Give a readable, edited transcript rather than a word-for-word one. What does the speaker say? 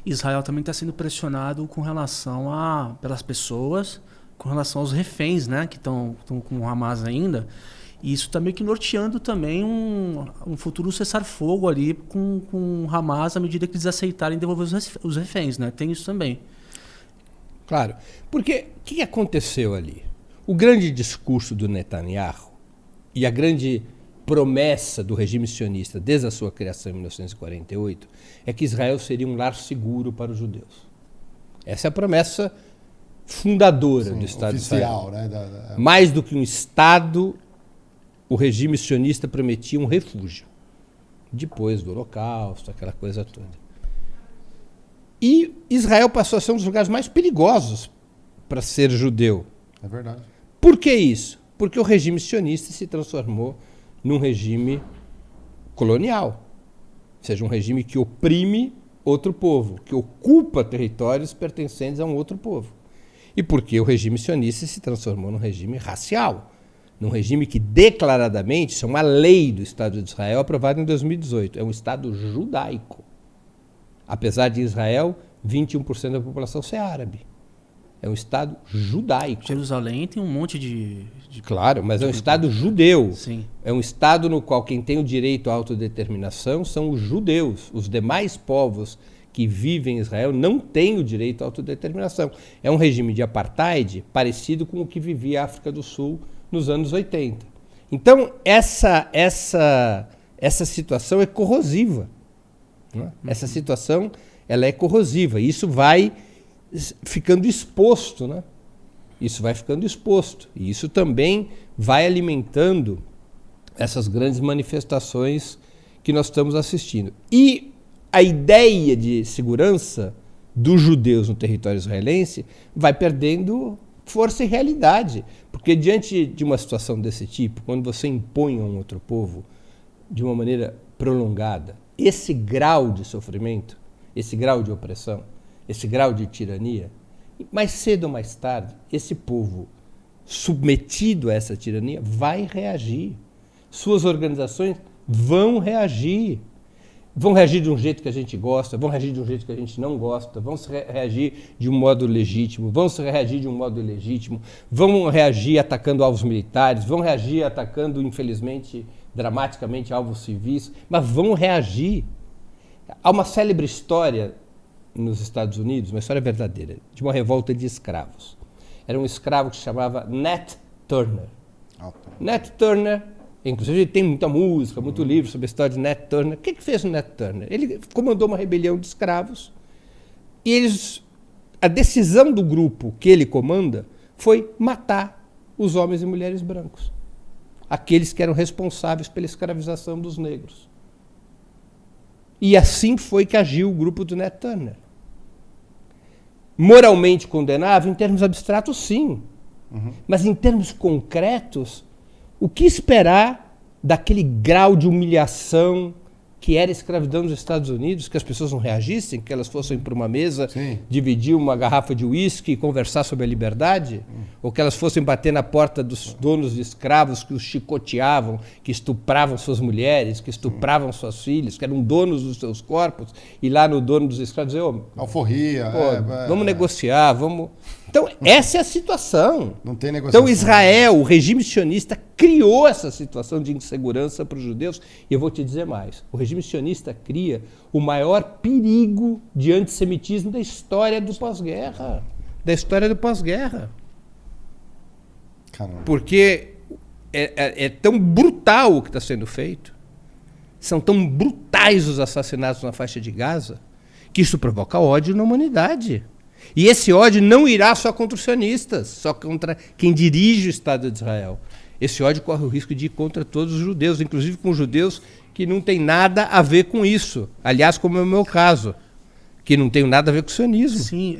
Israel também está sendo pressionado com relação pelas pessoas, com relação aos reféns, né, que estão com o Hamas ainda. E isso está meio que norteando também um futuro cessar-fogo ali com o Hamas à medida que eles aceitarem devolver os reféns, né? Tem isso também. Claro, porque o que aconteceu ali? O grande discurso do Netanyahu e a grande promessa do regime sionista desde a sua criação em 1948 é que Israel seria um lar seguro para os judeus. Essa é a promessa fundadora do Estado oficial, de Israel. né? Mais do que um Estado, o regime sionista prometia um refúgio. Depois do Holocausto, aquela coisa toda. E Israel passou a ser um dos lugares mais perigosos para ser judeu. É verdade. Por que isso? Porque o regime sionista se transformou num regime colonial. Ou seja, um regime que oprime outro povo, que ocupa territórios pertencentes a um outro povo. E porque o regime sionista se transformou num regime racial. Num regime que declaradamente, isso é uma lei do Estado de Israel aprovada em 2018, é um Estado judaico. Apesar de Israel, 21% da população ser árabe. É um Estado judaico. Jerusalém tem um monte de Claro, mas é um Estado judeu. Sim. É um Estado no qual quem tem o direito à autodeterminação são os judeus. Os demais povos que vivem em Israel não têm o direito à autodeterminação. É um regime de apartheid parecido com o que vivia a África do Sul nos anos 80. Então, essa situação é corrosiva. Né? Essa situação ela é corrosiva. E isso vai ficando exposto, né? Isso vai ficando exposto. E isso também vai alimentando essas grandes manifestações que nós estamos assistindo. E a ideia de segurança dos judeus no território israelense vai perdendo força e realidade. Porque diante de uma situação desse tipo, quando você impõe a um outro povo de uma maneira prolongada, esse grau de sofrimento, esse grau de opressão, esse grau de tirania, mais cedo ou mais tarde, esse povo submetido a essa tirania vai reagir. Suas organizações vão reagir. Vão reagir de um jeito que a gente gosta, vão reagir de um jeito que a gente não gosta, vão reagir de um modo legítimo, vão reagir de um modo ilegítimo, vão reagir atacando alvos militares, vão reagir atacando, infelizmente, dramaticamente, alvos civis, mas vão reagir. Há uma célebre história nos Estados Unidos, uma história verdadeira, de uma revolta de escravos. Era um escravo que se chamava Nat Turner. Nat Turner, inclusive tem muita música, muito livro sobre a história de Nat Turner. O que fez o Nat Turner? Ele comandou uma rebelião de escravos e a decisão do grupo que ele comanda foi matar os homens e mulheres brancos, aqueles que eram responsáveis pela escravização dos negros. E assim foi que agiu o grupo do Nat Turner. Moralmente condenável, em termos abstratos, sim. Mas em termos concretos, o que esperar daquele grau de humilhação que era a escravidão nos Estados Unidos, que as pessoas não reagissem, que elas fossem para uma mesa, dividir uma garrafa de uísque e conversar sobre a liberdade? Ou que elas fossem bater na porta dos donos de escravos que os chicoteavam, que estupravam suas mulheres, que estupravam suas filhas, que eram donos dos seus corpos, e lá no dono dos escravos dizer, alforria, vamos negociar, vamos... Então, essa é a situação. Não tem negociação. Então, Israel, o regime sionista, criou essa situação de insegurança para os judeus. E eu vou te dizer mais. O regime sionista cria o maior perigo de antissemitismo da história do pós-guerra. Da história do pós-guerra. Caramba. Porque é tão brutal o que está sendo feito. São tão brutais os assassinatos na faixa de Gaza, que isso provoca ódio na humanidade. E esse ódio não irá só contra os sionistas, só contra quem dirige o Estado de Israel. Esse ódio corre o risco de ir contra todos os judeus, inclusive com judeus que não têm nada a ver com isso. Aliás, como é o meu caso, que não tem nada a ver com o sionismo. Sim.